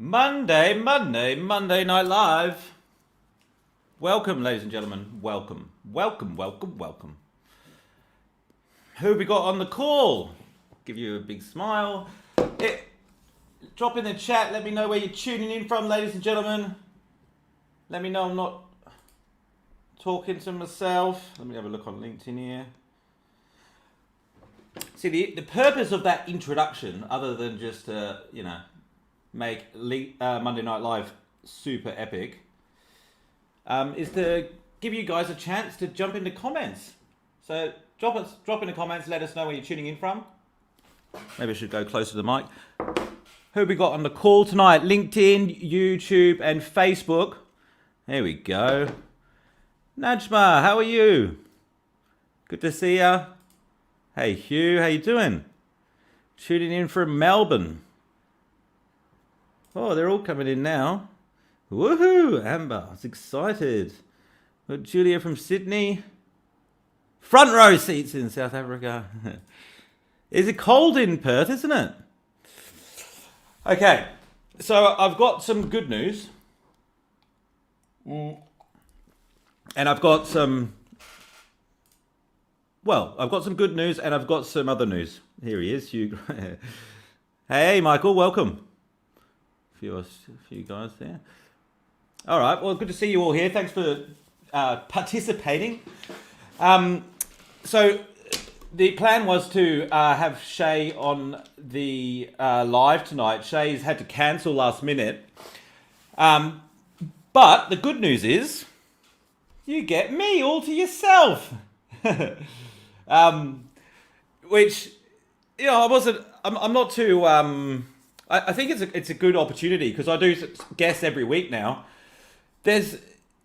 Monday Night Live. Welcome, ladies and gentlemen. Welcome. Who have we got on the call? Give you a big smile. Drop in the chat. Let me know where you're tuning in from, ladies and gentlemen. Let me know I'm not talking to myself. Let me have a look on LinkedIn here. See, the purpose of that introduction, other than just, make Monday Night Live super epic, is to give you guys a chance to jump into comments. So drop in the comments, let us know where you're tuning in from. Maybe I should go closer to the mic. Who have we got on the call tonight? LinkedIn, YouTube, and Facebook. There we go. Najma, how are you? Good to see ya. Hey Hugh, how you doing? Tuning in from Melbourne. Oh, they're all coming in now. Woohoo! Amber, I was excited. Got Julia from Sydney. Front row seats in South Africa. Is it cold in Perth, isn't it? Okay, so I've got some good news. And I've got some... Well, I've got some good news and I've got some other news. Here he is, Hugh. Hey, Michael, welcome. A few guys there. All right, well, good to see you all here. Thanks for participating. So the plan was to have Shay on the live tonight. Shay's had to cancel last minute. But the good news is you get me all to yourself. Which, I'm not too... I think it's a good opportunity because I do guests every week now.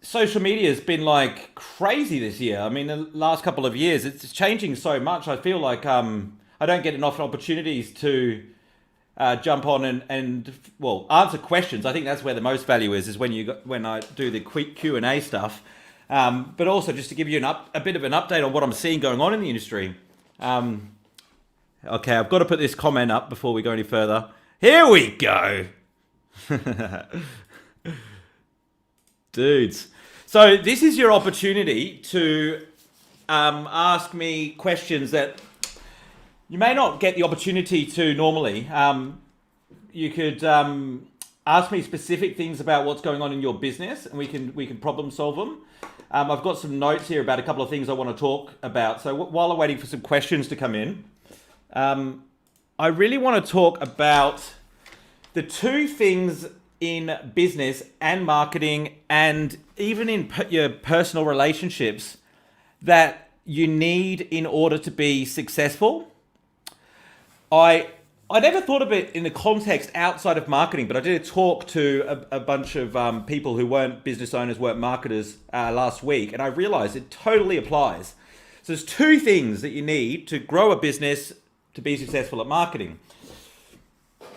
Social media has been like crazy this year. I mean, the last couple of years, it's changing so much. I feel like I don't get enough opportunities to jump on and answer questions. I think that's where the most value is when I do the quick Q&A stuff. But also just to give you a bit of an update on what I'm seeing going on in the industry. Okay, I've got to put this comment up before we go any further. Here we go. Dudes. So this is your opportunity to ask me questions that you may not get the opportunity to normally. You could ask me specific things about what's going on in your business and we can problem solve them. I've got some notes here about a couple of things I want to talk about. So while I'm waiting for some questions to come in, I really want to talk about the two things in business and marketing and even in your personal relationships that you need in order to be successful. I never thought of it in the context outside of marketing, but I did a talk to a bunch of people who weren't business owners, weren't marketers last week, and I realized it totally applies. So there's two things that you need to grow a business to be successful at marketing.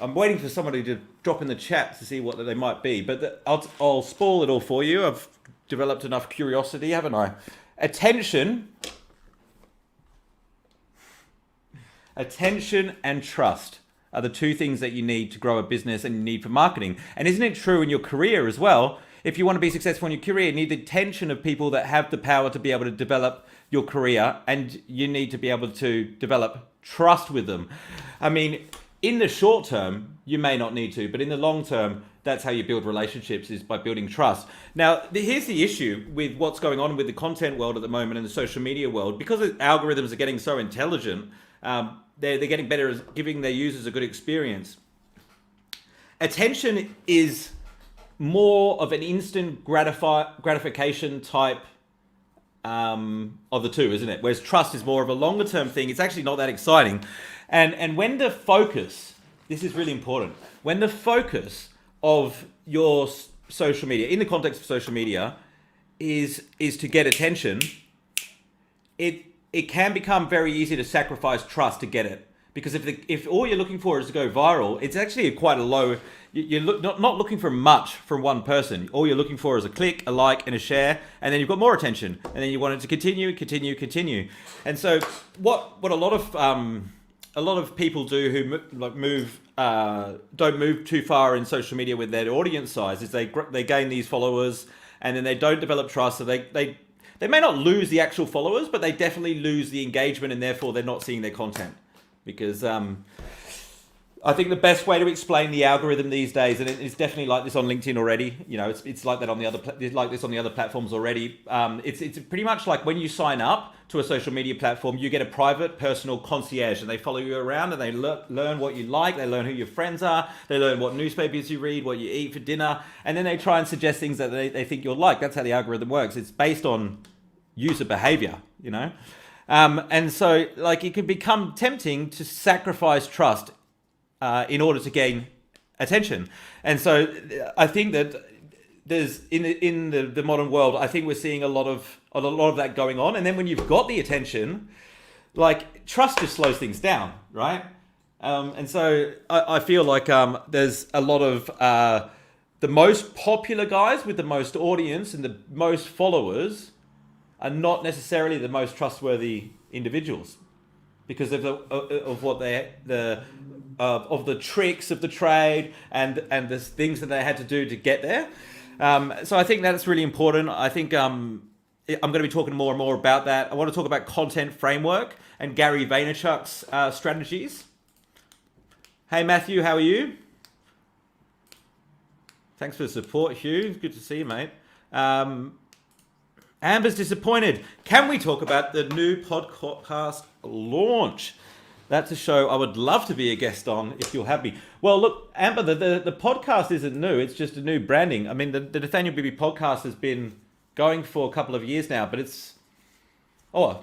I'm waiting for somebody to drop in the chat to see what they might be, but I'll spoil it all for you. I've developed enough curiosity, haven't I? Attention and trust are the two things that you need to grow a business and you need for marketing. And isn't it true in your career as well? If you want to be successful in your career, you need the attention of people that have the power to be able to develop your career, and you need to be able to develop trust with them. I mean, in the short term, you may not need to, but in the long term, that's how you build relationships, is by building trust. Now, here's the issue with what's going on with the content world at the moment and the social media world. Because the algorithms are getting so intelligent, they're getting better at giving their users a good experience. Attention is more of an instant gratification type of the two, isn't it? Whereas trust is more of a longer term thing. It's actually not that exciting. And when the focus, this is really important, when the focus of your social media, in the context of social media, is to get attention, it can become very easy to sacrifice trust to get it. Because if all you're looking for is to go viral, it's actually quite a low... You're not looking for much from one person. All you're looking for is a click, a like, and a share, and then you've got more attention, and then you want it to continue. And so, what a lot a lot of people do who don't move too far in social media with their audience size is they gain these followers and then they don't develop trust. So they may not lose the actual followers, but they definitely lose the engagement, and therefore they're not seeing their content. Because I think the best way to explain the algorithm these days, and it's definitely like this on LinkedIn already. You know, it's like that on the other like this on the other platforms already. It's pretty much like when you sign up to a social media platform, you get a private personal concierge, and they follow you around and they learn what you like, they learn who your friends are, they learn what newspapers you read, what you eat for dinner, and then they try and suggest things that they think you'll like. That's how the algorithm works. It's based on user behavior, you know. And so, like, it can become tempting to sacrifice trust in order to gain attention. And so I think that there's in the modern world, I think we're seeing a lot of that going on. And then when you've got the attention, like, trust just slows things down, right? And so I feel like there's a lot of the most popular guys with the most audience and the most followers are not necessarily the most trustworthy individuals, because of what of the tricks of the trade and the things that they had to do to get there. So I think that's really important. I think I'm going to be talking more and more about that. I want to talk about content framework and Gary Vaynerchuk's strategies. Hey Matthew, how are you? Thanks for the support, Hugh. Good to see you, mate. Amber's disappointed. Can we talk about the new podcast launch? That's a show I would love to be a guest on if you'll have me. Well, look, Amber, the podcast isn't new. It's just a new branding. I mean, the Nathaniel Bibby podcast has been going for a couple of years now, but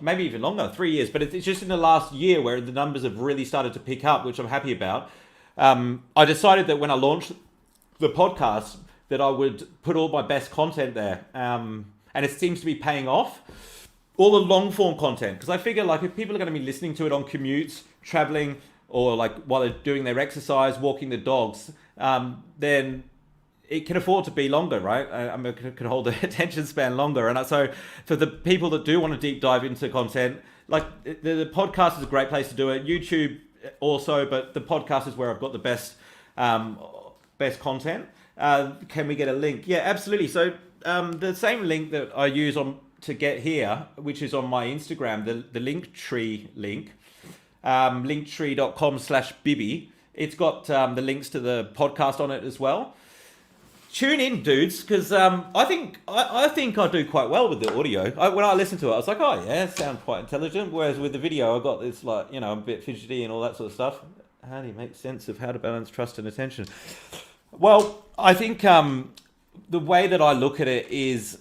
maybe even longer, 3 years. But it's just in the last year where the numbers have really started to pick up, which I'm happy about. I decided that when I launched the podcast that I would put all my best content there. And it seems to be paying off. All the long form content, because I figure, like, if people are going to be listening to it on commutes, traveling, or like while they're doing their exercise, walking the dogs, then it can afford to be longer, right? It can hold the attention span longer. And so for the people that do want to deep dive into content, like the podcast is a great place to do it. YouTube also, but the podcast is where I've got the best content. Can we get a link? Yeah, absolutely. So the same link that I use to get here, which is on my Instagram, the Linktree link, linktree.com/Bibby. It's got the links to the podcast on it as well. Tune in, dudes, because I think I do quite well with the audio. When I listened to it, I was like, oh yeah, it sounds quite intelligent. Whereas with the video, I got this, like, you know, a bit fidgety and all that sort of stuff. How do you make sense of how to balance trust and attention? Well, I think the way that I look at it is,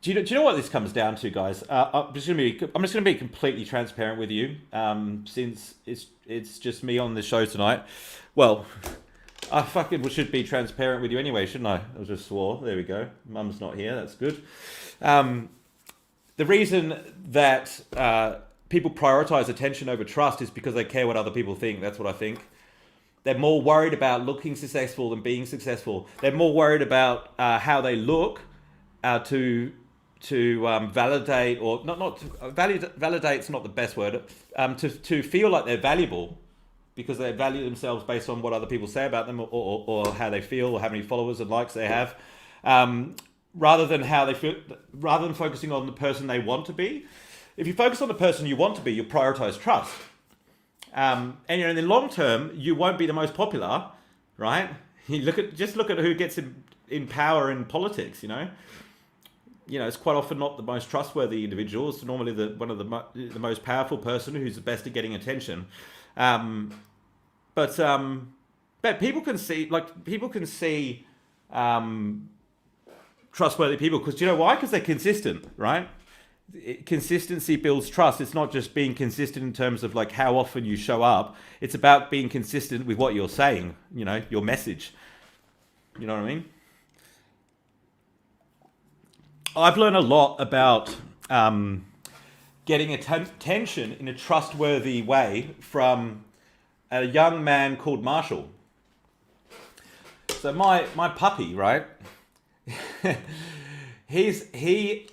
do you know what this comes down to, guys? I'm just going to be completely transparent with you, since it's just me on the show tonight. Well, I fucking should be transparent with you anyway, shouldn't I? I just swore. There we go. Mum's not here. That's good. The reason that people prioritize attention over trust is because they care what other people think. That's what I think. They're more worried about looking successful than being successful. They're more worried about how they look to validate, or validate's not the best word, to feel like they're valuable, because they value themselves based on what other people say about them, or how they feel, or how many followers and likes they have, rather than how they feel, rather than focusing on the person they want to be. If you focus on the person you want to be, you prioritize trust. And in the long term, you won't be the most popular, right? Just look at who gets in power in politics. It's quite often not the most trustworthy individual. It's normally one of the most powerful person who's the best at getting attention. But people can see trustworthy people, because do you know why? Because they're consistent, right? Consistency builds trust. It's not just being consistent in terms of like how often you show up. It's about being consistent with what you're saying, your message. You know what I mean? I've learned a lot about getting attention in a trustworthy way from a young man called Marshall. So my puppy, right?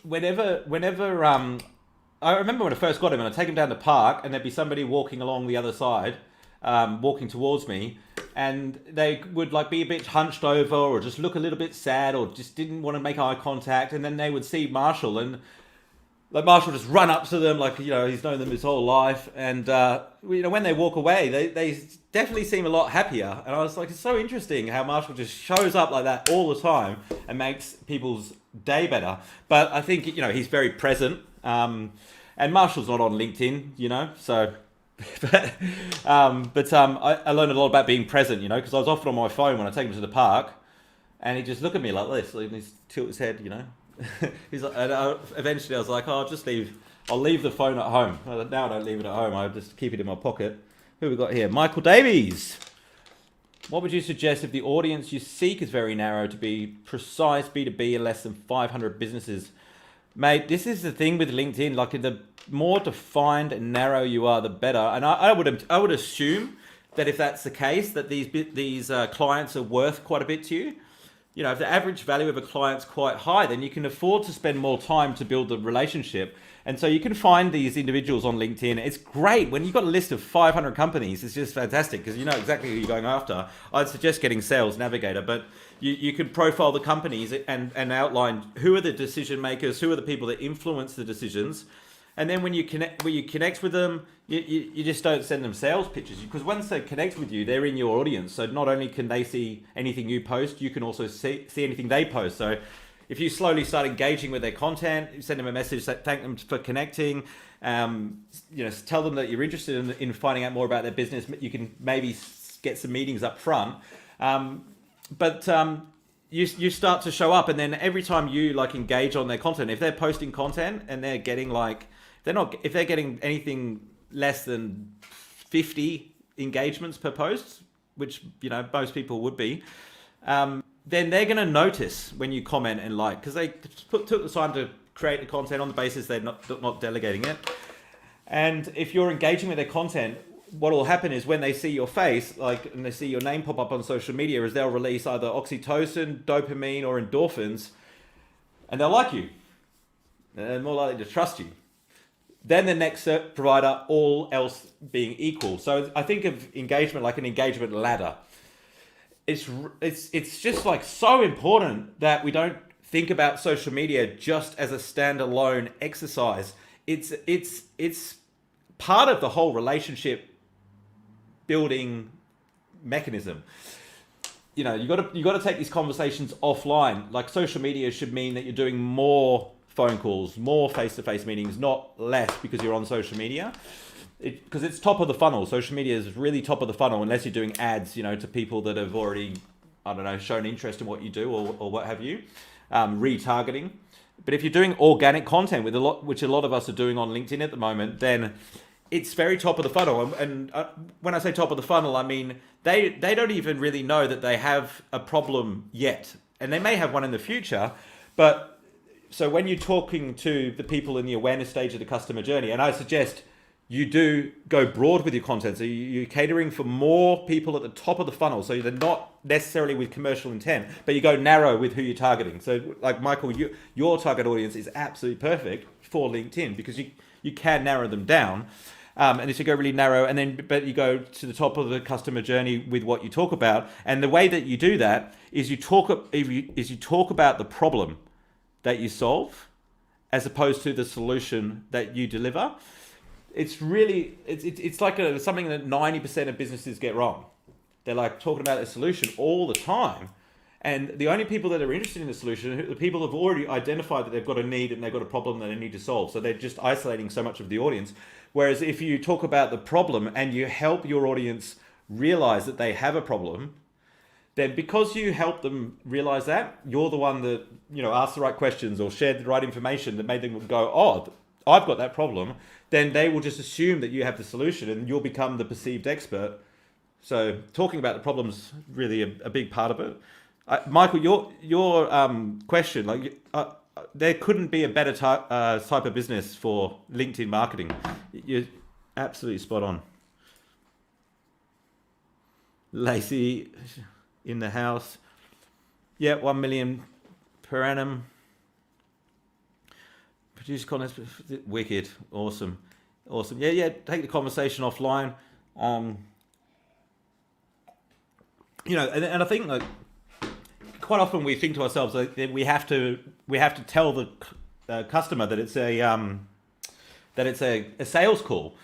Whenever I remember when I first got him, and I'd take him down the park, and there'd be somebody walking along the other side, walking towards me, and they would like be a bit hunched over or just look a little bit sad or just didn't want to make eye contact, and then they would see Marshall, and like Marshall just run up to them like, he's known them his whole life, and when they walk away, they definitely seem a lot happier. And I was like, it's so interesting how Marshall just shows up like that all the time and makes people's day better. But I think he's very present, and Marshall's not on LinkedIn, so. I learned a lot about being present, because I was often on my phone when I take him to the park, and he'd just look at me like this, and he'd tilt his head, He's like, and eventually I was like, I'll leave the phone at home. Now I don't leave it at home, I just keep it in my pocket. Who we got here? Michael Davies. What would you suggest if the audience you seek is very narrow to be precise B2B and less than 500 businesses? Mate, this is the thing with LinkedIn, like the more defined and narrow you are, the better. And I would assume that if that's the case, that these clients are worth quite a bit to you. If the average value of a client's quite high, then you can afford to spend more time to build the relationship. And so you can find these individuals on LinkedIn. It's great when you've got a list of 500 companies. It's just fantastic because you know exactly who you're going after. I'd suggest getting Sales Navigator, but you can profile the companies and outline who are the decision makers, who are the people that influence the decisions. And then when you connect with them, you just don't send them sales pitches, because once they connect with you, they're in your audience. So not only can they see anything you post, you can also see anything they post. So if you slowly start engaging with their content, you send them a message, thank them for connecting, tell them that you're interested in finding out more about their business. You can maybe get some meetings up front. You start to show up, and then every time you engage on their content, if they're posting content and they're getting if they're getting anything less than 50 engagements per post, which most people would be, then they're going to notice when you comment and because they took the time to create the content on the basis they're not delegating it. And if you're engaging with their content, what will happen is when they see your face, and they see your name pop up on social media, is they'll release either oxytocin, dopamine, or endorphins, and they'll like you. They're more likely to trust you. Then the next provider, all else being equal. So I think of engagement like an engagement ladder. It's just so important that we don't think about social media just as a standalone exercise. It's part of the whole relationship building mechanism. You got to take these conversations offline. Like, social media should mean that you're doing more phone calls, more face-to-face meetings, not less, because you're on social media. Because it's top of the funnel. Social media is really top of the funnel, unless you're doing ads, to people that have already, shown interest in what you do or what have you. Retargeting. But if you're doing organic content which a lot of us are doing on LinkedIn at the moment, then it's very top of the funnel. And when I say top of the funnel, I mean they don't even really know that they have a problem yet. And they may have one in the future. But so when you're talking to the people in the awareness stage of the customer journey, and I suggest you do go broad with your content. So you're catering for more people at the top of the funnel. So they're not necessarily with commercial intent, but you go narrow with who you're targeting. So like Michael, your target audience is absolutely perfect for LinkedIn, because you can narrow them down. And if you go really narrow, but you go to the top of the customer journey with what you talk about. And the way that you do that is you talk about the problem that you solve, as opposed to the solution that you deliver. It's really, it's like something that 90% of businesses get wrong. They're talking about a solution all the time. And the only people that are interested in the solution are the people who have already identified that they've got a need and they've got a problem that they need to solve. So they're just isolating so much of the audience. Whereas if you talk about the problem and you help your audience realize that they have a problem, then because you help them realize that, you're the one that, asked the right questions or shared the right information that made them go, oh, I've got that problem. Then they will just assume that you have the solution and you'll become the perceived expert. So talking about the problem's really a big part of it. Michael, your question, there couldn't be a better type of business for LinkedIn marketing. You're absolutely spot on. Lacey in the house. Yeah, 1 million per annum. Produce content, wicked, awesome. Yeah. Take the conversation offline. and I think like quite often we think to ourselves that we have to tell the customer that it's a sales call.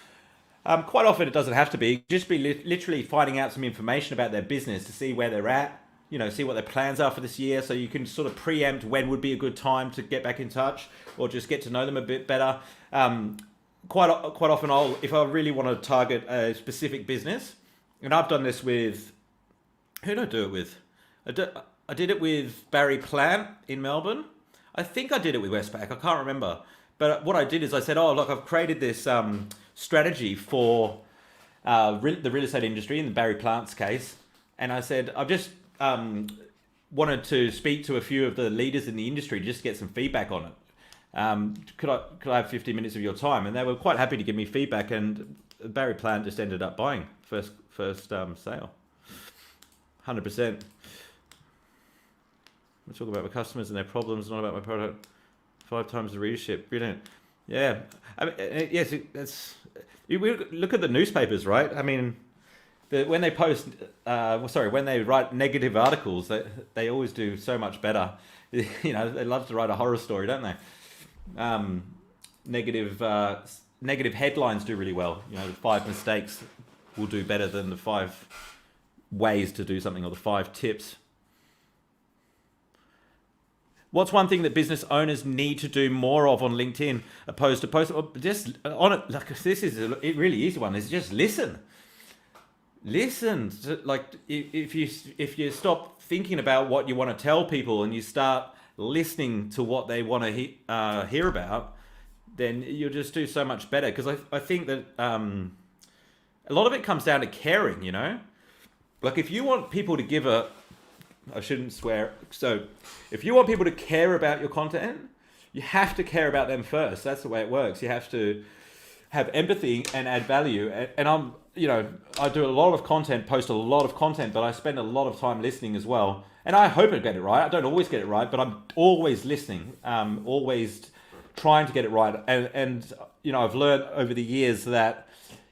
Quite often it doesn't have to be. Just be literally finding out some information about their business to see where they're at, see what their plans are for this year, so you can sort of preempt when would be a good time to get back in touch or just get to know them a bit better. Quite often if I really want to target a specific business, and I've done this with, who did I do it with? I did it with Barry Plant in Melbourne. I think I did it with Westpac. I can't remember. But what I did is I said, oh, look, I've created this strategy for the real estate industry in the Barry Plant's case. And I said, I've just wanted to speak to a few of the leaders in the industry just to get some feedback on it. Could I have 15 minutes of your time? And they were quite happy to give me feedback. And Barry Plant just ended up buying first sale. 100%. I talk about my customers and their problems, not about my product. 5 times the readership. Brilliant. Yeah. I mean, yes, we look at the newspapers, right? I mean, when they post, when they write negative articles, they always do so much better. They love to write a horror story, don't they? Negative headlines do really well. The 5 mistakes will do better than the 5 ways to do something or the 5 tips. What's one thing that business owners need to do more of on LinkedIn opposed to post? Just on it, like this is a really easy one. Is just listen. Listen. Like if you stop thinking about what you want to tell people and you start listening to what they want to hear about, then you'll just do so much better. Because I think that a lot of it comes down to caring. Like if you want people to give I shouldn't swear. So if you want people to care about your content, you have to care about them first. That's the way it works. You have to have empathy and add value. And I do a lot of content, post a lot of content, but I spend a lot of time listening as well. And I hope I get it right. I don't always get it right, but I'm always listening, always trying to get it right. And I've learned over the years that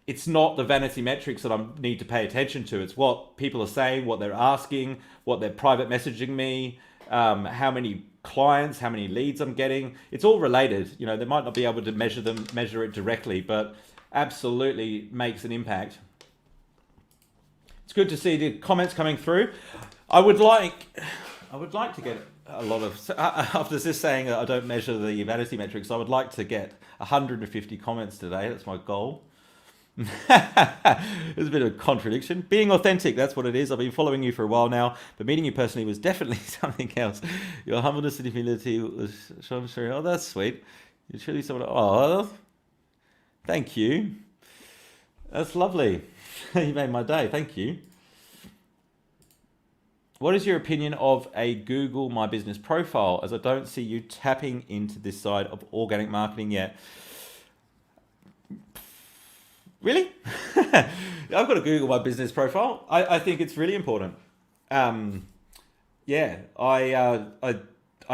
it's not the vanity metrics that I need to pay attention to. It's what people are saying, what they're asking, what they're private messaging me, how many clients, how many leads I'm getting. It's all related. They might not be able to measure it directly, but absolutely makes an impact. It's good to see the comments coming through. I would like to get a lot of, after this saying that I don't measure the vanity metrics, I would like to get 150 comments today. That's my goal. There's a bit of a contradiction. Being authentic, that's what it is. I've been following you for a while now, but meeting you personally was definitely something else. Your humbleness and humility was shown. Oh, that's sweet. You're truly someone. Oh, thank you. That's lovely. You made my day. Thank you. What is your opinion of a Google My Business profile, as I don't see you tapping into this side of organic marketing yet? Really? I've got to Google My Business profile. I think it's really important. I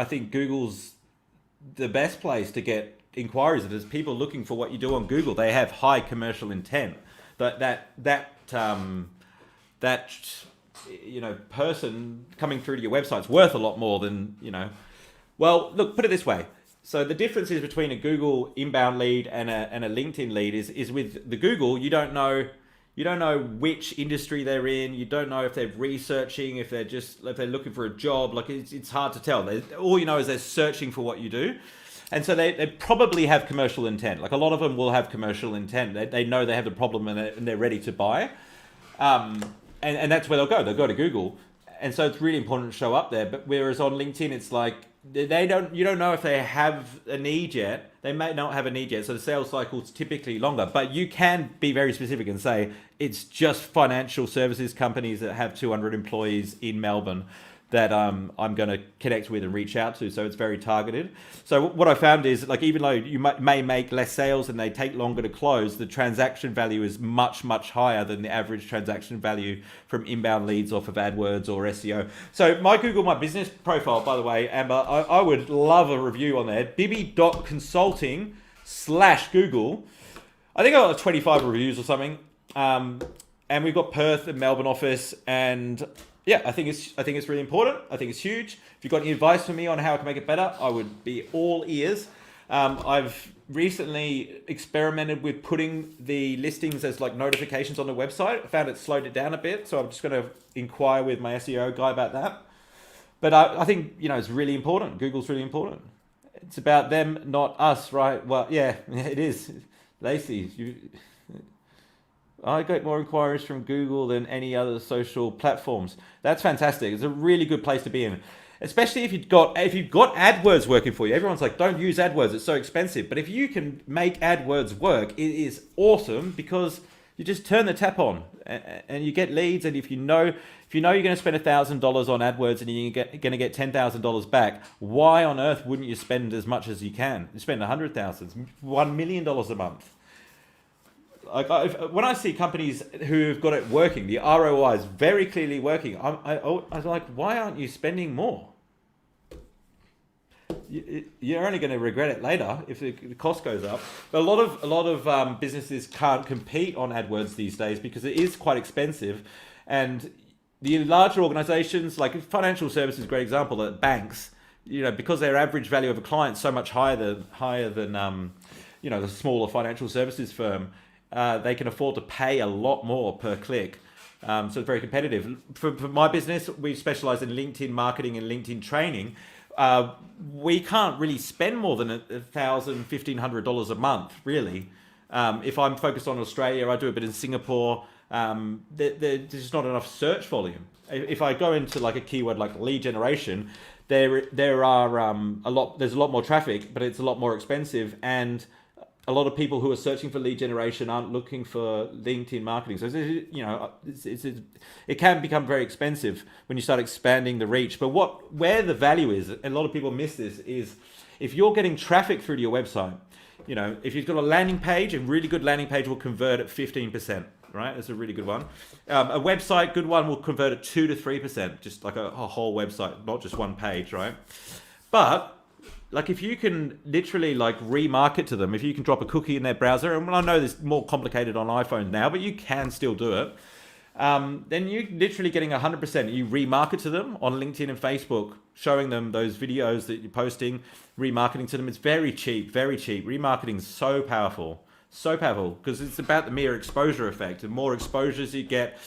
think Google's the best place to get inquiries. If there's people looking for what you do on Google, they have high commercial intent. That person coming through to your website's worth a lot more than. Well, look, put it this way. So the difference is between a Google inbound lead and a LinkedIn lead is with the Google, you don't know which industry they're in. You don't know if they're researching, if they're looking for a job. Like it's hard to tell. All you know is they're searching for what you do. And so they probably have commercial intent. Like a lot of them will have commercial intent. They know they have the problem and they're ready to buy. And that's where they'll go. They'll go to Google. And so it's really important to show up there. But whereas on LinkedIn, it's like, you don't know if they have a need yet. They may not have a need yet. So the sales cycle is typically longer, but you can be very specific and say it's just financial services companies that have 200 employees in Melbourne that I'm going to connect with and reach out to. So it's very targeted. So what I found is, like, even though you may make less sales and they take longer to close, the transaction value is much, much higher than the average transaction value from inbound leads off of AdWords or SEO. So my Google My Business profile, by the way, Amber, I would love a review on there. Bibby.consulting/Google. I think I got 25 reviews or something. and we've got Perth and Melbourne office, and yeah, I think it's really important. I think it's huge. If you've got any advice for me on how I can make it better, I would be all ears. I've recently experimented with putting the listings as like notifications on the website. I found it slowed it down a bit, so I'm just going to inquire with my SEO guy about that. But I think, it's really important. Google's really important. It's about them, not us, right? Well, yeah, it is. Lacey, I get more inquiries from Google than any other social platforms. That's fantastic. It's a really good place to be in, especially if you've got AdWords working for you. Everyone's like, don't use AdWords; it's so expensive. But if you can make AdWords work, it is awesome because you just turn the tap on and you get leads. And if you know you're going to spend $1,000 on AdWords and you're going to get $10,000 back, why on earth wouldn't you spend as much as you can? You spend $100,000, $1 million a month. When I see companies who've got it working, the ROI is very clearly working. I was like, why aren't you spending more? You're only going to regret it later if the cost goes up. But a lot of businesses can't compete on AdWords these days because it is quite expensive, and the larger organizations, like financial services, is a great example. That banks, because their average value of a client is so much higher than the smaller financial services firm. They can afford to pay a lot more per click. So it's very competitive. For my business, we specialize in LinkedIn marketing and LinkedIn training. We can't really spend more than $1,000, $1,500 a month, really. If I'm focused on Australia, I do a bit in Singapore. There's just not enough search volume. If I go into like a keyword like lead generation, there's a lot more traffic, but it's a lot more expensive, and a lot of people who are searching for lead generation aren't looking for LinkedIn marketing. So, it can become very expensive when you start expanding the reach. But where the value is, and a lot of people miss this, is if you're getting traffic through to your website, if you've got a landing page, a really good landing page will convert at 15%, right? That's a really good one. A website, good one, will convert at 2 to 3%, just like a whole website, not just one page, right? But like if you can literally like remarket to them, if you can drop a cookie in their browser, and I know this is more complicated on iPhones now, but you can still do it. Then you're literally getting 100%. You remarket to them on LinkedIn and Facebook, showing them those videos that you're posting, remarketing to them. It's very cheap, very cheap. Remarketing is so powerful because it's about the mere exposure effect. The more exposures you get,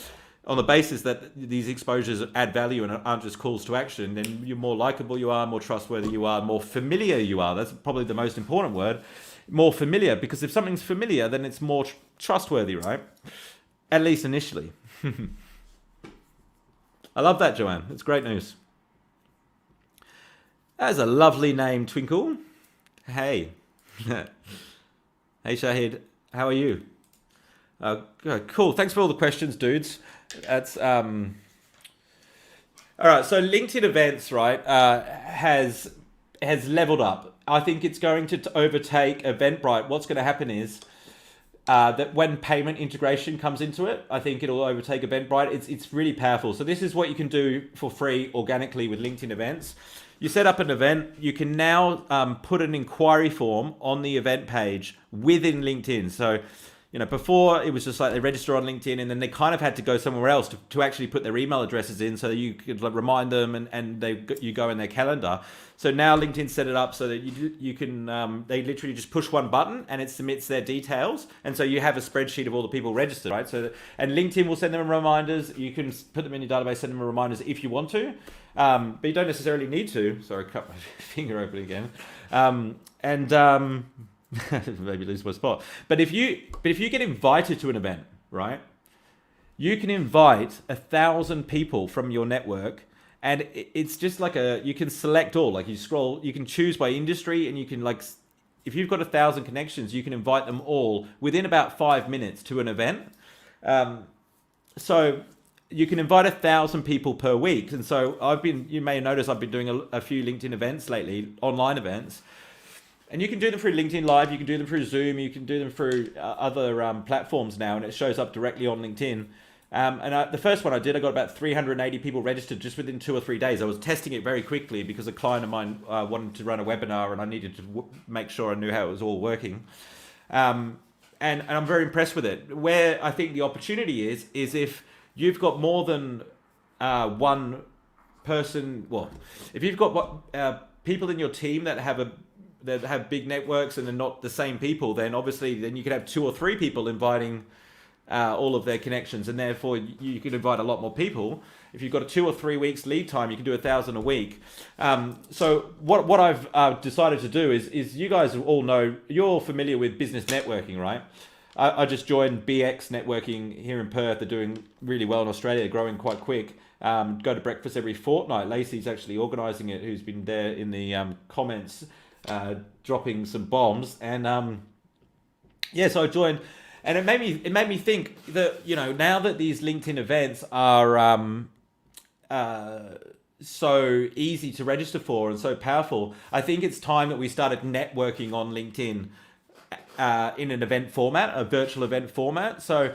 on the basis that these exposures add value and aren't just calls to action, then you're more likable you are, more trustworthy you are, more familiar you are. That's probably the most important word. More familiar, because if something's familiar, then it's more trustworthy, right? At least initially. I love that, Joanne. It's great news. That's a lovely name, Twinkle. Hey. Hey, Shahid. How are you? Cool. Thanks for all the questions, dudes. That's all right. So LinkedIn events, right, has leveled up. I think it's going to overtake Eventbrite. What's going to happen is that when payment integration comes into it, I think it'll overtake Eventbrite. It's really powerful. So this is what you can do for free organically with LinkedIn events. You set up an event. You can now put an inquiry form on the event page within LinkedIn. So before it was just like they register on LinkedIn and then they kind of had to go somewhere else to actually put their email addresses in so you could like remind them and you go in their calendar. So now LinkedIn set it up so that you can, they literally just push one button and it submits their details. And so you have a spreadsheet of all the people registered, right? And LinkedIn will send them reminders. You can put them in your database, send them reminders if you want to, but you don't necessarily need to. Sorry, I cut my finger open again. Maybe lose my spot. But if you get invited to an event, right, you can invite 1,000 people from your network, and it's just like you can select all. Like you scroll, you can choose by industry, and you can like, if you've got 1,000 connections, you can invite them all within about 5 minutes to an event. So you can invite 1,000 people per week, and so you may notice I've been doing a few LinkedIn events lately, online events. And you can do them through LinkedIn Live, you can do them through Zoom, you can do them through other platforms now, and it shows up directly on LinkedIn. The first one I did, I got about 380 people registered just within 2 or 3 days. I was testing it very quickly because a client of mine wanted to run a webinar and I needed to make sure I knew how it was all working. and I'm very impressed with it. Where I think the opportunity is if you've got more than one person. Well, if you've got people in your team that have big networks and they're not the same people, then obviously you could have 2 or 3 people inviting all of their connections, and therefore you can invite a lot more people. If you've got a 2 or 3 weeks lead time, you can do 1,000 a week. So what I've decided to do is you guys all know, you're all familiar with business networking, right? I just joined BX Networking here in Perth. They're doing really well in Australia, growing quite quick. Go to breakfast every fortnight. Lacey's actually organising it, who's been there in the comments, dropping some bombs. And so I joined, and it made me think that, now that these LinkedIn events are so easy to register for and so powerful, I think it's time that we started networking on LinkedIn in an event format, a virtual event format. So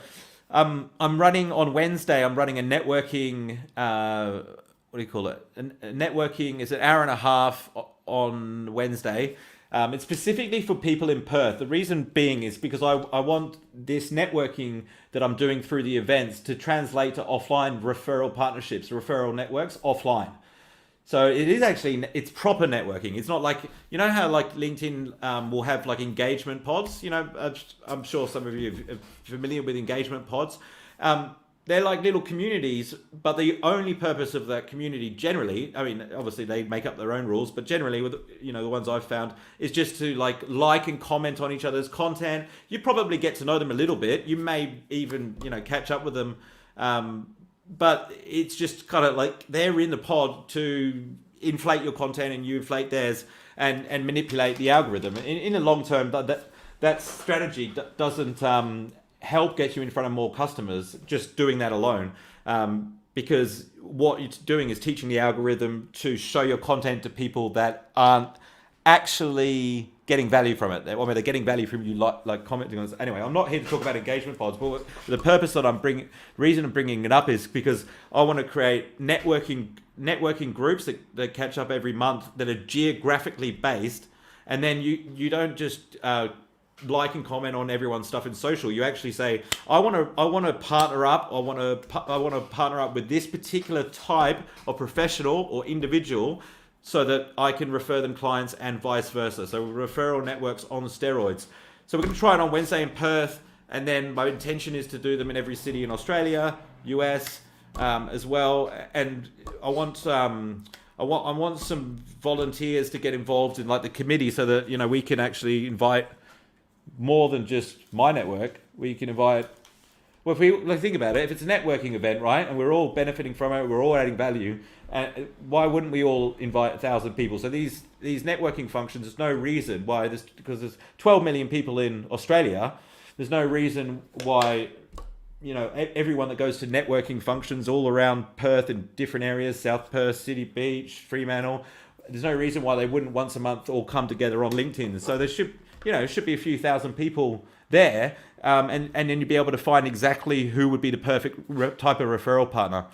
I'm running on Wednesday. I'm running a networking. What do you call it? A networking is an hour and a half on Wednesday. It's specifically for people in Perth. The reason being is because I want this networking that I'm doing through the events to translate to offline referral partnerships, referral networks offline. So it is actually, it's proper networking. It's not like, how like LinkedIn will have like engagement pods. I'm sure some of you are familiar with engagement pods. They're like little communities, but the only purpose of that community generally, I mean, obviously they make up their own rules, but generally with, the ones I've found is just to like and comment on each other's content. You probably get to know them a little bit. You may even, catch up with them. But it's just kind of like they're in the pod to inflate your content and you inflate theirs and manipulate the algorithm. In the long term, that strategy doesn't help get you in front of more customers, just doing that alone. Because what you're doing is teaching the algorithm to show your content to people that aren't actually getting value from it. They're getting value from you, like commenting on this. Anyway, I'm not here to talk about engagement pods, but the purpose that reason I'm bringing it up is because I want to create networking groups that catch up every month that are geographically based, and then you don't just like and comment on everyone's stuff in social. You actually say, I want to partner up. I want to partner up with this particular type of professional or individual, so that I can refer them clients and vice versa. So referral networks on steroids. So we're going to try it on Wednesday in Perth, and then my intention is to do them in every city in Australia, US, as well. And I want some volunteers to get involved in like the committee, so that we can actually invite more than just my network. We can invite. Well, if we think about it, if it's a networking event, right, and we're all benefiting from it, we're all adding value. Why wouldn't we all invite 1,000 people? So these networking functions, there's no reason why because there's 12 million people in Australia. There's no reason why, everyone that goes to networking functions all around Perth in different areas, South Perth, City Beach, Fremantle, there's no reason why they wouldn't once a month all come together on LinkedIn. So there should be a few thousand people there, and then you'd be able to find exactly who would be the perfect type of referral partner.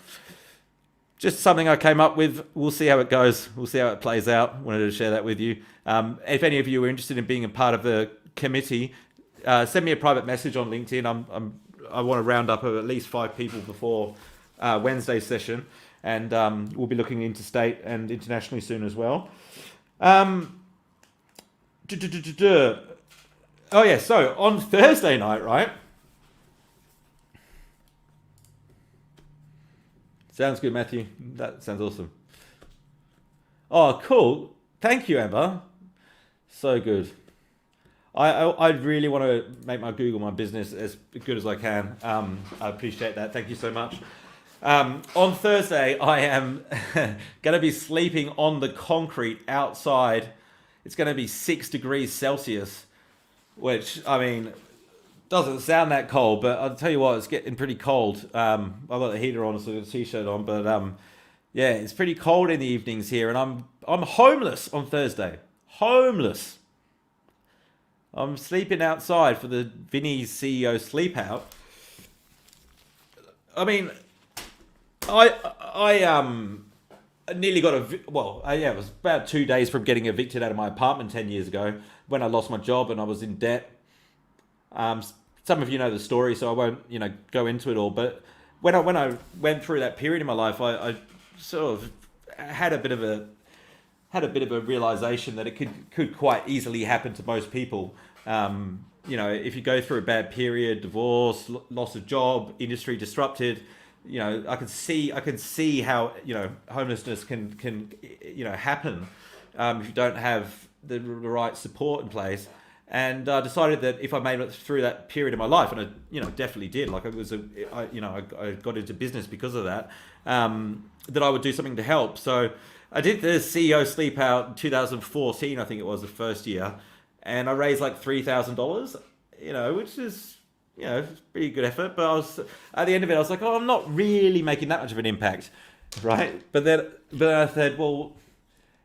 Just something I came up with. We'll see how it goes. We'll see how it plays out. Wanted to share that with you. If any of you are interested in being a part of the committee, send me a private message on LinkedIn. I want to round up at least 5 people before Wednesday's session, and we'll be looking interstate and internationally soon as well. Oh yeah, so on Thursday night, right? Sounds good, Matthew. That sounds awesome. Oh, cool. Thank you, Amber. So good. I really want to make my Google My Business as good as I can. I appreciate that. Thank you so much. On Thursday, I am going to be sleeping on the concrete outside. It's going to be 6 degrees Celsius, which, I mean, doesn't sound that cold, but I'll tell you what, it's getting pretty cold. I've got the heater on, so I've got a t-shirt on, but yeah, it's pretty cold in the evenings here, and I'm homeless on Thursday. Homeless. I'm sleeping outside for the Vinny's CEO sleep out. I mean, I nearly got it was about 2 days from getting evicted out of my apartment 10 years ago when I lost my job and I was in debt. Some of you know the story, so I won't, go into it all. But when I went through that period in my life, I sort of had a bit of a realization that it could quite easily happen to most people. If you go through a bad period, divorce, loss of job, industry disrupted, I can see how homelessness can happen if you don't have the right support in place. And I decided that if I made it through that period of my life, and I definitely did, like I got into business because of that, that I would do something to help. So I did the CEO Sleep Out in 2014, I think it was the first year, and I raised like $3,000, which is pretty good effort. But I was at the end of it, I was like, oh, I'm not really making that much of an impact, right? But then I said, well,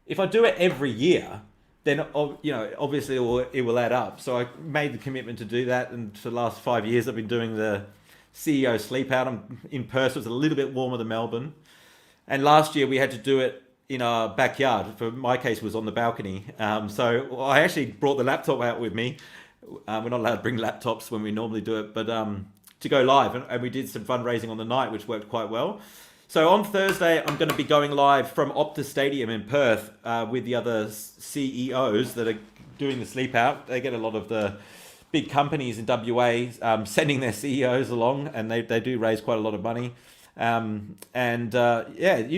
if I do it every year, then obviously it will add up. So I made the commitment to do that, and for the last 5 years, I've been doing the CEO Sleep Out. I'm in Perth, it's a little bit warmer than Melbourne, and last year we had to do it in our backyard. For my case, it was on the balcony. So I actually brought the laptop out with me. We're not allowed to bring laptops when we normally do it, but to go live, and we did some fundraising on the night, which worked quite well. So on Thursday, I'm going to be going live from Optus Stadium in Perth with the other CEOs that are doing the Sleep Out. They get a lot of the big companies in WA sending their CEOs along, and they do raise quite a lot of money. You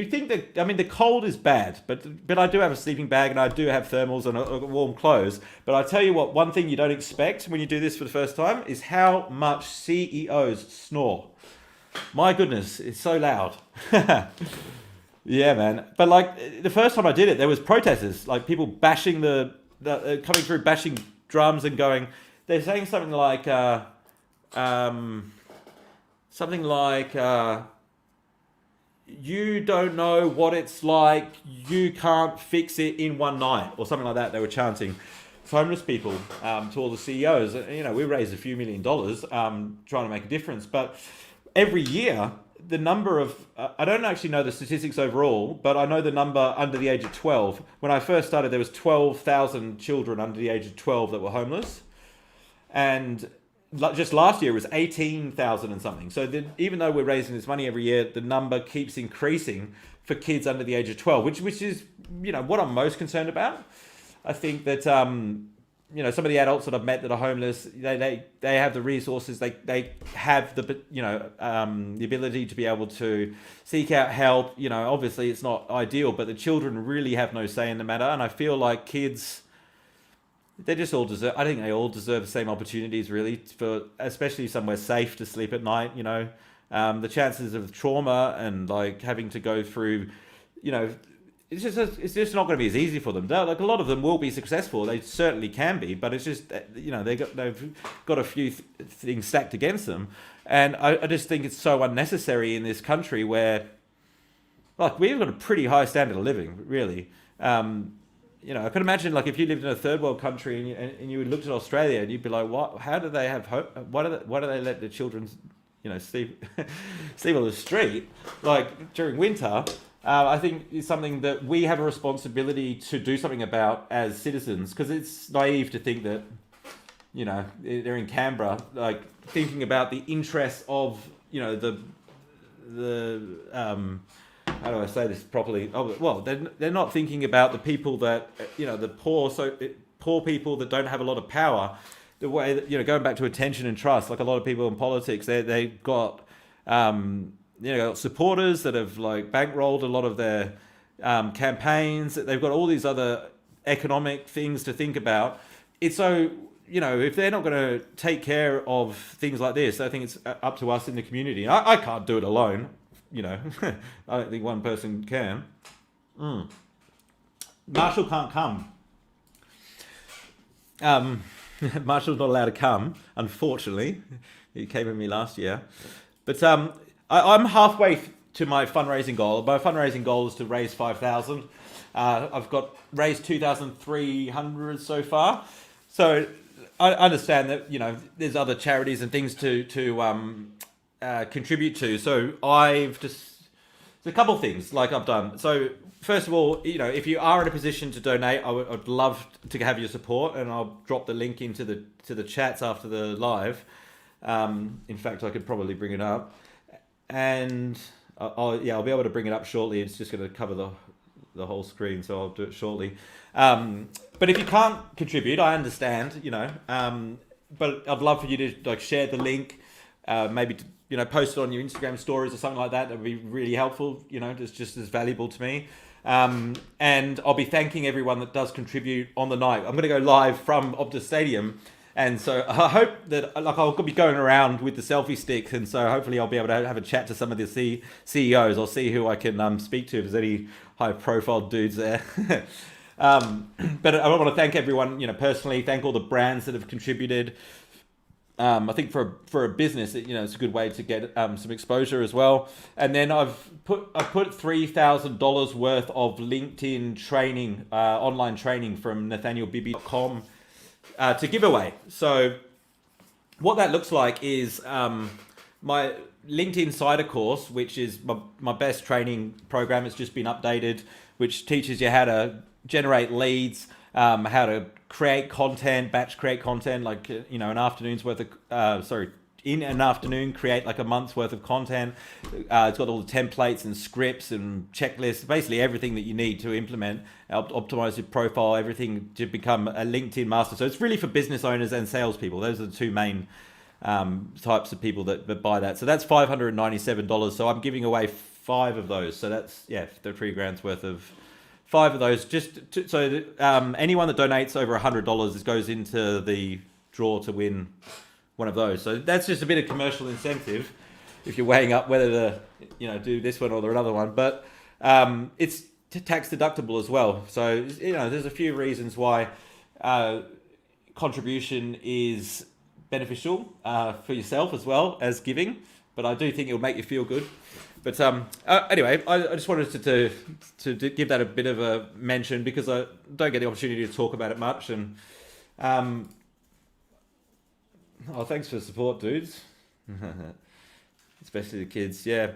think that, the cold is bad, but I do have a sleeping bag, and I do have thermals and warm clothes. But I tell you what, one thing you don't expect when you do this for the first time is how much CEOs snore. My goodness, it's so loud. Yeah, man. But like the first time I did it, there was protesters, like people bashing coming through, bashing drums and going. They're saying something like, you don't know what it's like. You can't fix it in one night, or something like that. They were chanting. Homeless people to all the CEOs. We raised a few $1 million trying to make a difference, but every year, the number of, I don't actually know the statistics overall, but I know the number under the age of 12. When I first started, there was 12,000 children under the age of 12 that were homeless. And just last year, it was 18,000 and something. So even though we're raising this money every year, the number keeps increasing for kids under the age of 12, which is, what I'm most concerned about. I think that, some of the adults that I've met that are homeless, they have the resources, they have the ability to be able to seek out help. Obviously it's not ideal, but the children really have no say in the matter. And I feel like kids, I think they all deserve the same opportunities, really, especially somewhere safe to sleep at night. The chances of trauma and like having to go through, it's just not going to be as easy for them. Like a lot of them will be successful. They certainly can be, but it's just, they've got a few things stacked against them. And I just think it's so unnecessary in this country where, like, we've got a pretty high standard of living, really. I could imagine, like, if you lived in a third world country and you looked at Australia and you'd be like, what? How do they have hope? Why do they let the children, sleep on the street, like during winter? I think it's something that we have a responsibility to do something about as citizens, because it's naive to think that, they're in Canberra, like thinking about the interests of, the how do I say this properly? Oh, well, they're not thinking about the people that, the poor people that don't have a lot of power. The way that, going back to attention and trust, like a lot of people in politics, they've got, supporters that have like bankrolled a lot of their campaigns. They've got all these other economic things to think about. It's so, if they're not going to take care of things like this, I think it's up to us in the community. I can't do it alone. I don't think one person can. Marshall can't come. Marshall's not allowed to come, unfortunately. He came with me last year. But I'm halfway to my fundraising goal. My fundraising goal is to raise 5,000. I've raised 2,300 so far. So I understand that, there's other charities and things to contribute to. So a couple of things like I've done. So first of all, if you are in a position to donate, I'd love to have your support, and I'll drop the link into the chats after the live. In fact, I could probably bring it up, and I'll be able to bring it up shortly. It's just going to cover the whole screen, so I'll do it shortly. But if you can't contribute, I understand. But I'd love for you to share the link, maybe post it on your Instagram stories or something like that. That would be really helpful. It's just as valuable to me. And I'll be thanking everyone that does contribute on the night. I'm going to go live from Optus Stadium. And so I hope that I'll be going around with the selfie sticks, and so hopefully I'll be able to have a chat to some of the CEOs. I'll see who I can speak to if there's any high-profile dudes there. But I want to thank everyone, personally. Thank all the brands that have contributed. I think for a business, it's a good way to get some exposure as well. And then I've put $3,000 worth of LinkedIn training, online training from nathanielbibby.com. To give away. So what that looks like is my LinkedIn Insider course, which is my best training program. It's just been updated, which teaches you how to generate leads, how to create content, batch create content, like an afternoon's worth of in an afternoon, create like a month's worth of content. It's got all the templates and scripts and checklists, basically everything that you need to implement, optimize your profile, everything to become a LinkedIn master. So it's really for business owners and salespeople. Those are the two main types of people that buy that. So that's $597. So I'm giving away 5 of those. So that's, the $3,000 worth of 5 of those. So anyone that donates over $100 goes into the draw to win one of those. So that's just a bit of commercial incentive if you're weighing up whether to do this one or another one. But it's tax deductible as well. So there's a few reasons why contribution is beneficial for yourself as well as giving. But I do think it'll make you feel good. But anyway, I just wanted to give that a bit of a mention because I don't get the opportunity to talk about it much. And thanks for the support, dudes. Especially the kids. Yeah,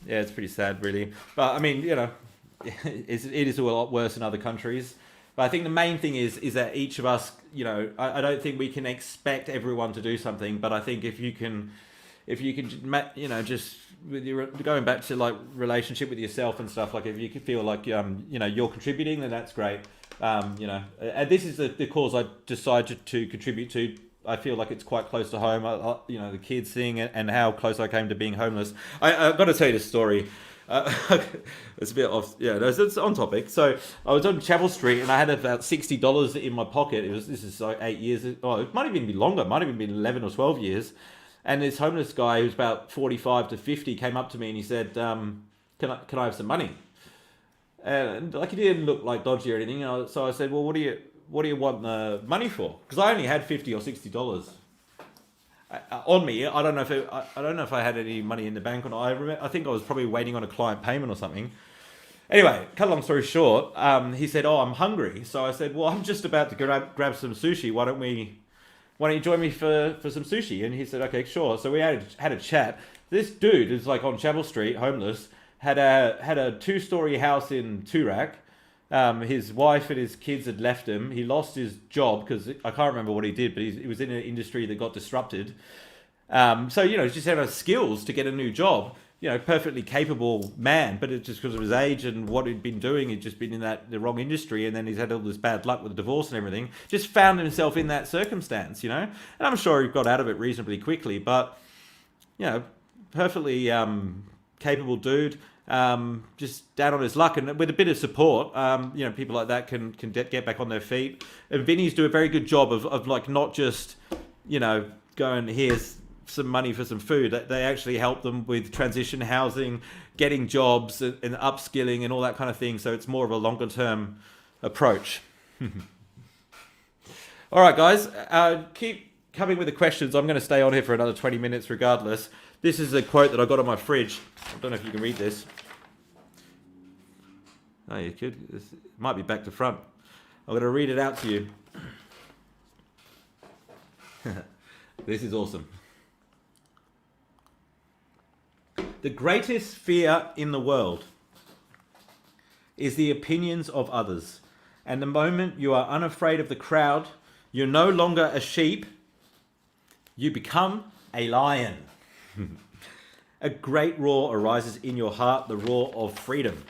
it's pretty sad, really. But I mean, it is a lot worse in other countries. But I think the main thing is that each of us, I don't think we can expect everyone to do something. But I think if you can, just with your going back to like relationship with yourself and stuff, like if you can feel like you're contributing, then that's great. And this is the cause I decided to contribute to. I feel like it's quite close to home. The kids thing and how close I came to being homeless. I've got to tell you this story. It's a bit off. Yeah, it's on topic. So I was on Chapel Street and I had about $60 in my pocket. This is like 8 years. Oh, it might even be longer. It might even been 11 or 12 years. And this homeless guy who's about 45 to 50 came up to me and he said, "Can I have some money?" And like he didn't look like dodgy or anything. So I said, "Well, what do you want the money for?" Because I only had $50 or $60 on me. I don't know if I had any money in the bank or not. I think I was probably waiting on a client payment or something. Anyway, cut a long story short, he said, "Oh, I'm hungry." So I said, "Well, I'm just about to grab some sushi. Why don't you join me for some sushi?" And he said, "Okay, sure." So we had a chat. This dude is like on Chapel Street, homeless, had a 2-story house in Toorak. His wife and his kids had left him. He lost his job because I can't remember what he did, but he was in an industry that got disrupted. So he just had skills to get a new job. Perfectly capable man, but it's just because of his age and what he'd been doing, he'd just been in the wrong industry, and then he's had all this bad luck with the divorce and everything. Just found himself in that circumstance, And I'm sure he got out of it reasonably quickly, but perfectly capable dude. Just down on his luck, and with a bit of support, people like that can get back on their feet. And Vinny's do a very good job of like not just going, "Here's some money for some food." They actually help them with transition housing, getting jobs and upskilling and all that kind of thing. So it's more of a longer term approach. All right, guys, keep coming with the questions. I'm going to stay on here for another 20 minutes regardless. This is a quote that I got on my fridge. I don't know if you can read this. Oh, you could. It might be back to front. I'm going to read it out to you. This is awesome. The greatest fear in the world is the opinions of others. And the moment you are unafraid of the crowd, you're no longer a sheep, you become a lion. A great roar arises in your heart, the roar of freedom.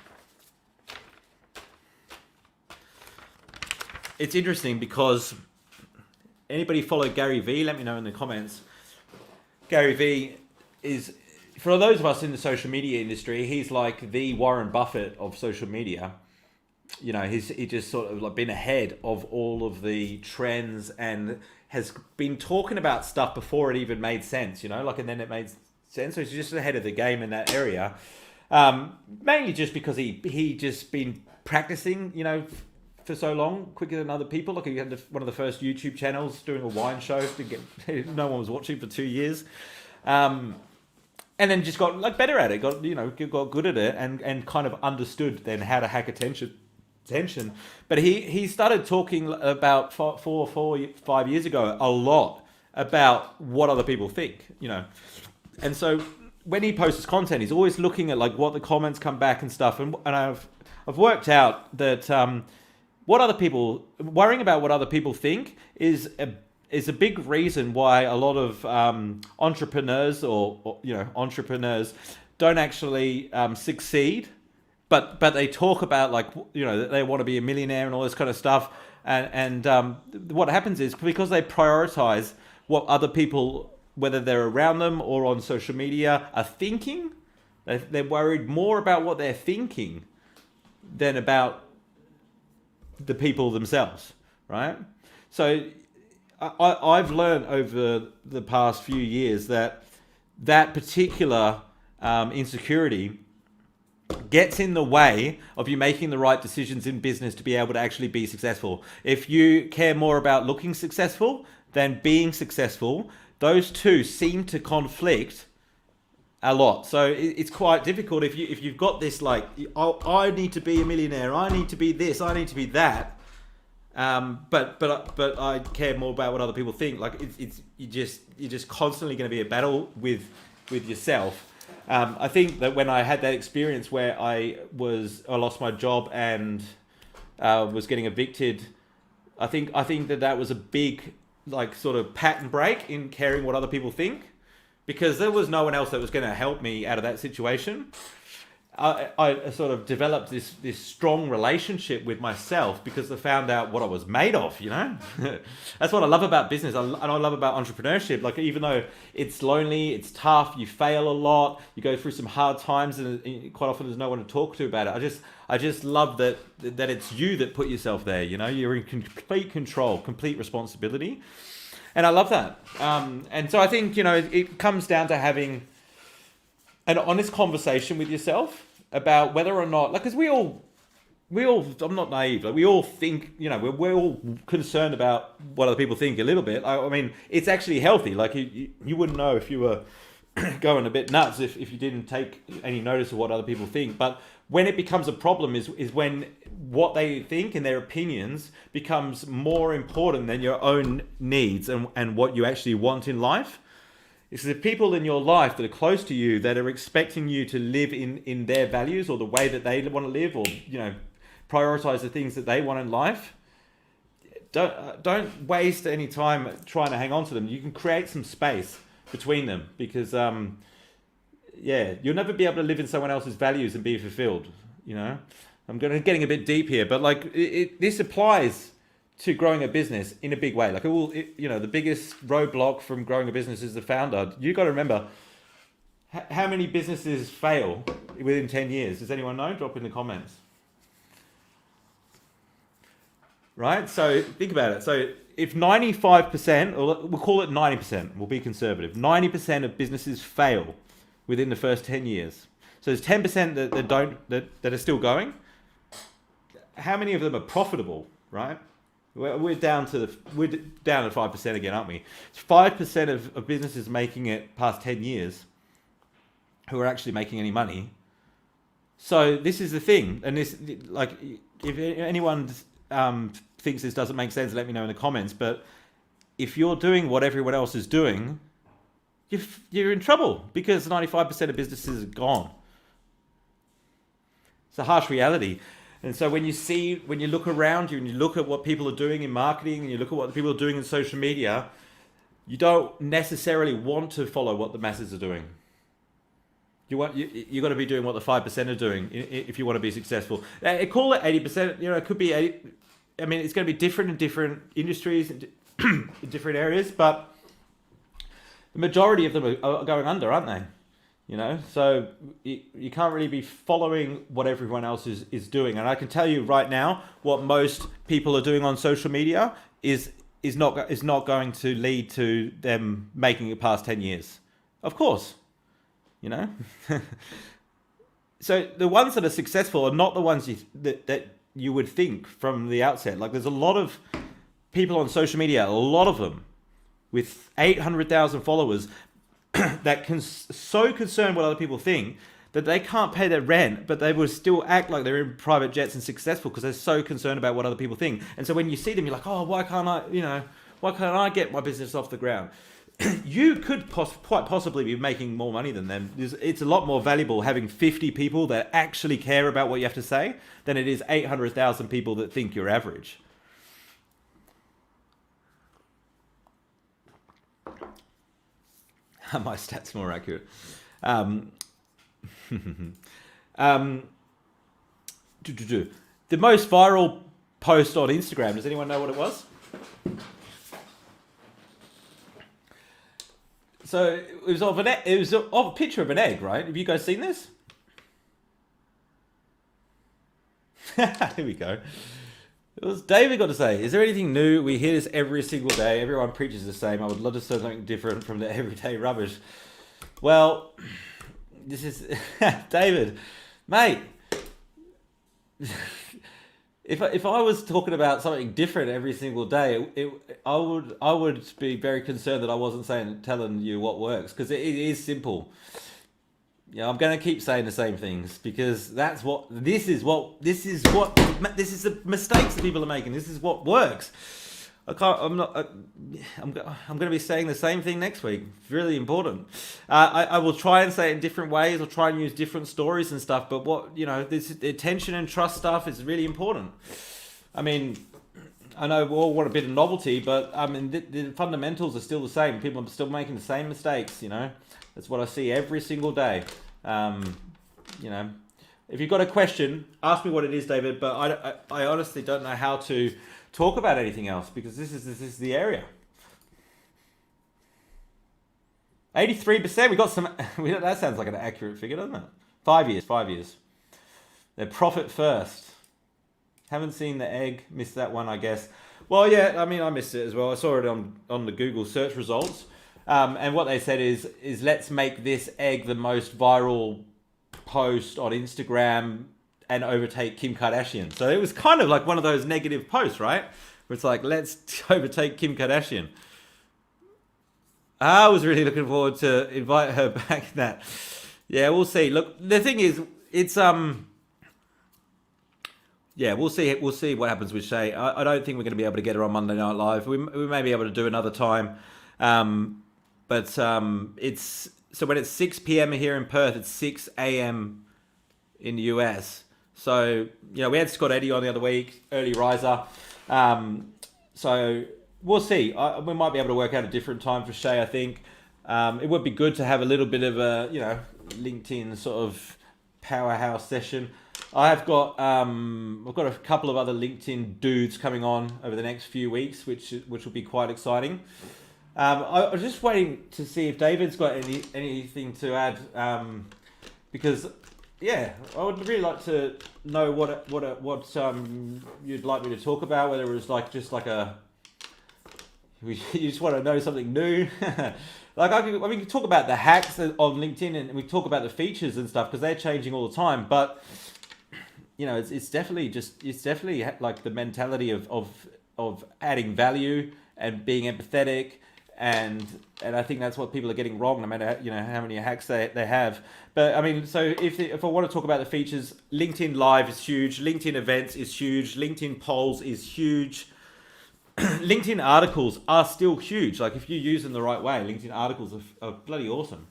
It's interesting because anybody follow Gary Vee? Let me know in the comments. Gary Vee is, for those of us in the social media industry, he's like the Warren Buffett of social media. You know, he just sort of like been ahead of all of the trends and has been talking about stuff before it even made sense, you know, like, and then it made sense. So he's just ahead of the game in that area. Mainly just because he just been practicing, you know, for so long, quicker than other people. Like, he had one of the first YouTube channels doing a wine show. No one was watching for 2 years. And then just got like better at it, got good at it, and kind of understood then how to hack attention. But he started talking about 5 years ago a lot about what other people think, you know. And so when he posts his content, he's always looking at like what the comments come back and stuff. And I've worked out that worrying about what other people think is a big reason why a lot of entrepreneurs or entrepreneurs don't actually succeed. But they talk about, like, you know, that they want to be a millionaire and all this kind of stuff. And what happens is, because they prioritize what other people, whether they're around them or on social media, are thinking, they're worried more about what they're thinking than about the people themselves, right? So I've learned over the past few years that particular insecurity gets in the way of you making the right decisions in business to be able to actually be successful. If you care more about looking successful than being successful, those two seem to conflict a lot. So it's quite difficult if you've got this, like, oh, I need to be a millionaire, I need to be this, I need to be that. But I care more about what other people think. Like, you're just constantly going to be a battle with yourself. I think that when I had that experience where I lost my job and was getting evicted, I think that was a big, like, sort of pattern break in caring what other people think, because there was no one else that was going to help me out of that situation. I sort of developed this strong relationship with myself because I found out what I was made of, you know? That's what I love about business, and I love about entrepreneurship. Like, even though it's lonely, it's tough, you fail a lot, you go through some hard times, and quite often there's no one to talk to about it. I just love that it's you that put yourself there, you know? You're in complete control, complete responsibility. And I love that. And so I think, you know, it comes down to having an honest conversation with yourself about whether or not, like, because we all, I'm not naive, like, we all think, you know, we're all concerned about what other people think a little bit. I mean, it's actually healthy. Like, you wouldn't know if you were going a bit nuts if you didn't take any notice of what other people think. But when it becomes a problem is when what they think and their opinions becomes more important than your own needs and what you actually want in life. It's the people in your life that are close to you that are expecting you to live in their values or the way that they want to live, or, you know, prioritize the things that they want in life. Don't waste any time trying to hang on to them. You can create some space between them, because you'll never be able to live in someone else's values and be fulfilled. You know, I'm getting a bit deep here, but like this applies to growing a business in a big way. Like, the biggest roadblock from growing a business is the founder. You got to remember, how many businesses fail within 10 years? Does anyone know? Drop in the comments. Right? So think about it. So if 95%, or we'll call it 90%, we'll be conservative, 90% of businesses fail within the first 10 years. So there's 10% that are still going. How many of them are profitable, right? We're down to 5% again, aren't we? It's 5% of businesses making it past 10 years who are actually making any money. So this is the thing, and this, like, if anyone thinks this doesn't make sense, let me know in the comments. But if you're doing what everyone else is doing, you're in trouble because 95% of businesses are gone. It's a harsh reality. And so when you look around you and you look at what people are doing in marketing and you look at what people are doing in social media, you don't necessarily want to follow what the masses are doing. You got to be doing what the 5% are doing if you want to be successful. Call it 80%. It could be 80. I mean, it's going to be different in different industries and in different areas, but the majority of them are going under, aren't they? So you can't really be following what everyone else is doing. And I can tell you right now, what most people are doing on social media is not going to lead to them making it past 10 years. Of course, So the ones that are successful are not the ones that you would think from the outset. Like, there's a lot of people on social media, a lot of them with 800,000 followers that so concerned what other people think that they can't pay their rent, but they will still act like they're in private jets and successful because they're so concerned about what other people think. And so when you see them, you're like, oh, why can't I get my business off the ground? You could quite possibly be making more money than them. It's a lot more valuable having 50 people that actually care about what you have to say than it is 800,000 people that think you're average. My stats more accurate. The most viral post on Instagram. Does anyone know what it was? So it was of a picture of an egg, right? Have you guys seen this? Here we go. It was David got to say, is there anything new? We hear this every single day. Everyone preaches the same. I would love to say something different from the everyday rubbish. Well, this is David, mate. If I was talking about something different every single day, I would be very concerned that I wasn't telling you what works, because it is simple. I'm going to keep saying the same things because this is the mistakes that people are making. This is what works. I'm going to be saying the same thing next week. It's really important. I will try and say it in different ways. I'll try and use different stories and stuff. But this attention and trust stuff is really important. I mean, I know we all want a bit of novelty, but I mean, the fundamentals are still the same. People are still making the same mistakes, That's what I see every single day. If you've got a question, ask me what it is, David. But I honestly don't know how to talk about anything else because this is the area. 83%. We got some. That sounds like an accurate figure, doesn't it? 5 years. 5 years. They're profit first. Haven't seen the egg. Missed that one, I guess. Well, yeah. I mean, I missed it as well. I saw it on the Google search results. And what they said is let's make this egg the most viral post on Instagram and overtake Kim Kardashian. So it was kind of like one of those negative posts, right? Where it's like, let's overtake Kim Kardashian. I was really looking forward to invite her back in that. Yeah, we'll see. Look, the thing is, it's yeah, we'll see what happens with Shay. I don't think we're going to be able to get her on Monday Night Live. We may be able to do another time. But it's so when it's 6 p.m. here in Perth, it's 6 a.m. in the US. So we had Scott Eddy on the other week, early riser. So we'll see. We might be able to work out a different time for Shay. I think it would be good to have a little bit of a LinkedIn sort of powerhouse session. I've got a couple of other LinkedIn dudes coming on over the next few weeks, which will be quite exciting. I was just waiting to see if David's got anything to add, because I would really like to know what you'd like me to talk about. Whether it was you just want to know something new. We can talk about the hacks on LinkedIn and we talk about the features and stuff because they're changing all the time. But it's definitely like the mentality of adding value and being empathetic. And I think that's what people are getting wrong, no matter how many hacks they have. But I mean, so if I want to talk about the features, LinkedIn Live is huge, LinkedIn Events is huge, LinkedIn Polls is huge. LinkedIn articles are still huge. Like if you use them the right way, LinkedIn articles are bloody awesome.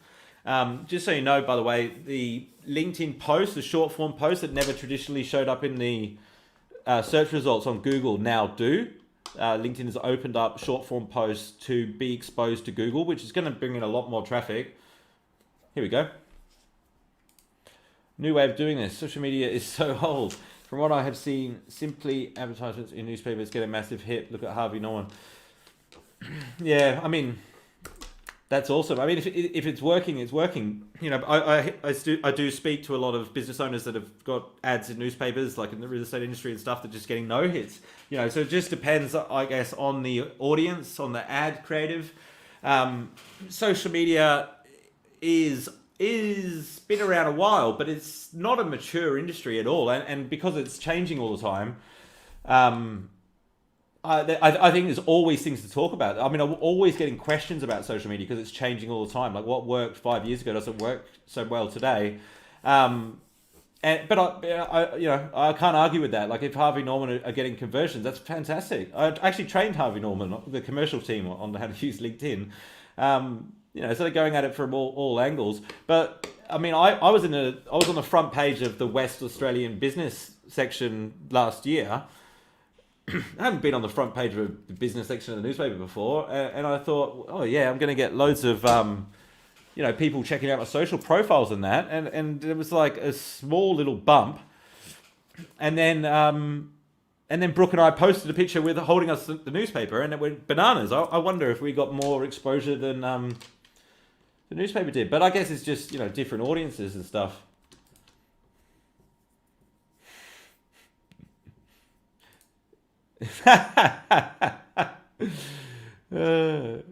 Just so you know, by the way, the LinkedIn posts, the short form posts that never traditionally showed up in the search results on Google now do. LinkedIn has opened up short form posts to be exposed to Google, which is going to bring in a lot more traffic. Here we go. New way of doing this. Social media is so old. From what I have seen, simply advertisements in newspapers get a massive hit. Look at Harvey Norman. Yeah, I mean, that's awesome. I mean, if it's working, it's working. You know, I do speak to a lot of business owners that have got ads in newspapers, like in the real estate industry and stuff, that just getting no hits. You know, so it just depends, I guess, on the audience, on the ad creative. Social media is been around a while, but it's not a mature industry at all, and because it's changing all the time, I think there's always things to talk about. I mean, I'm always getting questions about social media because it's changing all the time. Like what worked 5 years ago doesn't work so well today. But I can't argue with that. Like if Harvey Norman are getting conversions, that's fantastic. I actually trained Harvey Norman, the commercial team, on how to use LinkedIn. So they're going at it from all angles. But I mean, I was on the front page of the West Australian business section last year. I haven't been on the front page of the business section of the newspaper before, and I thought, oh yeah, I'm going to get loads of people checking out my social profiles and that, and it was like a small little bump, and then Brooke and I posted a picture with holding us the newspaper, and it went bananas. I wonder if we got more exposure than the newspaper did, but I guess it's just different audiences and stuff. Where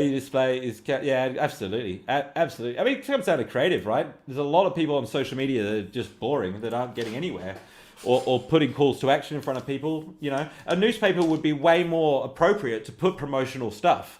you display is absolutely. I mean, it comes down to creative, right? There's a lot of people on social media that are just boring, that aren't getting anywhere, or putting calls to action in front of people. A newspaper would be way more appropriate to put promotional stuff.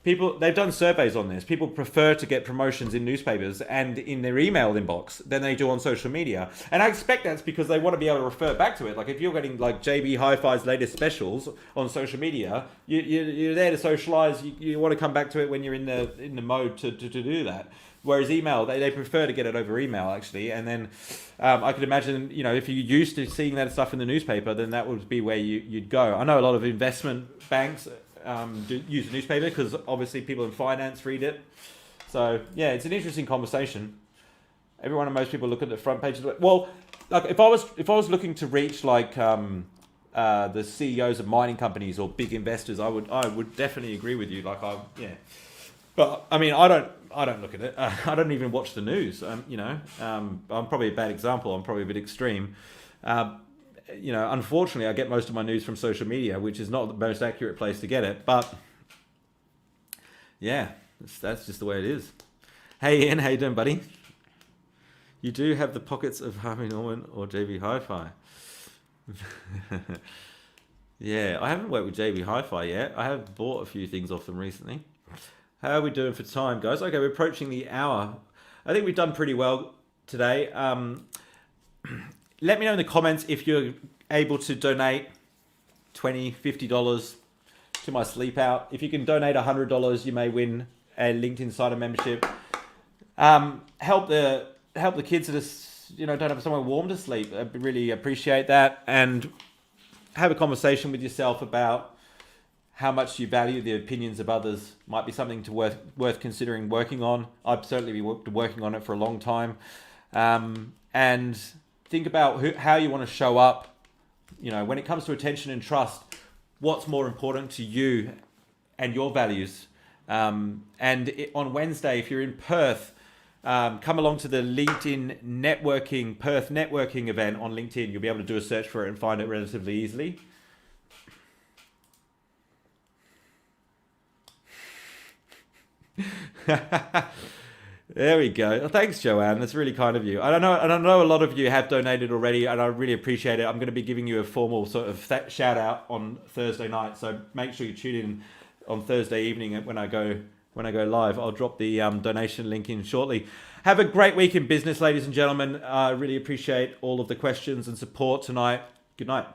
They've done surveys on this. People prefer to get promotions in newspapers and in their email inbox than they do on social media. And I expect that's because they want to be able to refer back to it. Like if you're getting like JB Hi-Fi's latest specials on social media, you're there to socialize. You want to come back to it when you're in the mode to do that. Whereas email, they prefer to get it over email actually. And then I could imagine, if you're used to seeing that stuff in the newspaper, then that would be where you'd go. I know a lot of investment banks use the newspaper because obviously people in finance read it. So yeah, it's an interesting conversation. Everyone and most people look at the front page. Well, like if I was looking to reach like the CEOs of mining companies or big investors, I would definitely agree with you. But I mean, I don't look at it. I don't even watch the news. I'm probably a bad example. I'm probably a bit extreme. Unfortunately, I get most of my news from social media, which is not the most accurate place to get it. But yeah, that's just the way it is. Hey Ian, how you doing, buddy? You do have the pockets of Harvey Norman or JB Hi-Fi. Yeah, I haven't worked with JB Hi-Fi yet. I have bought a few things off them recently. How are we doing for time, guys? Okay, we're approaching the hour. I think we've done pretty well today. Let me know in the comments if you're able to donate $20, $50 to my sleep out. If you can donate $100, you may win a LinkedIn Insider membership. Help the kids that don't have somewhere warm to sleep. I really appreciate that. And have a conversation with yourself about how much you value the opinions of others. Might be something worth considering working on. I've certainly been working on it for a long time. And think about how you want to show up. When it comes to attention and trust, what's more important to you and your values. On Wednesday, if you're in Perth, come along to the LinkedIn Perth networking event on LinkedIn. You'll be able to do a search for it and find it relatively easily. There we go. Thanks, Joanne. That's really kind of you. I know a lot of you have donated already, and I really appreciate it. I'm going to be giving you a formal sort of shout out on Thursday night, so make sure you tune in on Thursday evening when I go live. I'll drop the donation link in shortly. Have a great week in business, ladies and gentlemen. I really appreciate all of the questions and support tonight. Good night.